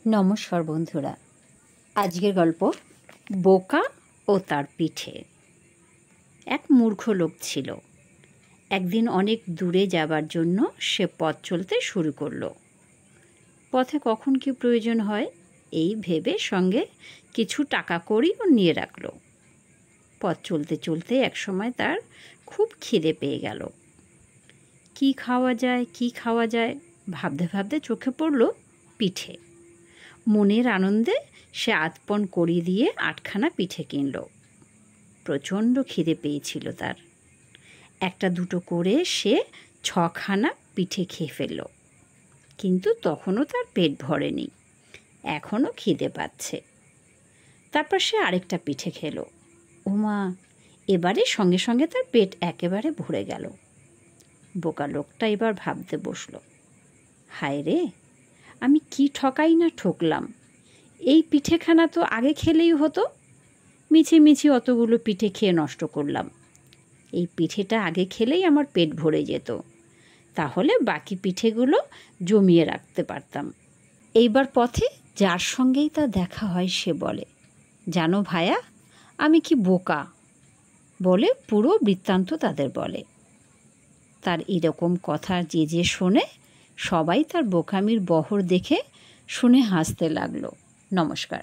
নমস্কার বন্ধুরা, আজকের গল্প বোকা ও তার পিঠে। এক মূর্খ লোক ছিল। একদিন অনেক দূরে যাবার জন্য সে পথ চলতে শুরু করলো। পথে কখন কি প্রয়োজন হয় এই ভেবে সঙ্গে কিছু টাকা কড়িও নিয়ে রাখলো। পথ চলতে চলতে একসময় তার খুব খিদে পেয়ে গেল। কি খাওয়া যায় ভাবতে ভাবতে চোখে পড়ল পিঠে। মনের আনন্দে সে আধপন কড়ি দিয়ে 8খানা পিঠে কিনল। প্রচণ্ড খিদে পেয়েছিল তার। একটা দুটো করে সে 6খানা পিঠে খেয়ে ফেলল। কিন্তু তখনও তার পেট ভরেনি, এখনও খিদে পাচ্ছে। তারপর সে আরেকটা পিঠে খেলো। ওমা, এবারে সঙ্গে সঙ্গে তার পেট একেবারে ভরে গেল। বোকা লোকটা এবার ভাবতে বসল, হায় রে, আমি কি ঠকাই না ঠকলাম। এই পিঠেখানা তো আগে খেলেই হতো। মিছি অতগুলো পিঠে খেয়ে নষ্ট করলাম। এই পিঠেটা আগে খেলেই আমার পেট ভরে যেত, তাহলে বাকি পিঠেগুলো জমিয়ে রাখতে পারতাম। এইবার পথে যার সঙ্গেই তা দেখা হয় সে বলে, জানো ভায়া, আমি কি বোকা, বলে পুরো বৃত্তান্ত তাদের বলে। তার এরকম কথা যে শোনে সবাই তার বোকামির বহর দেখে শুনে হাসতে লাগলো। নমস্কার।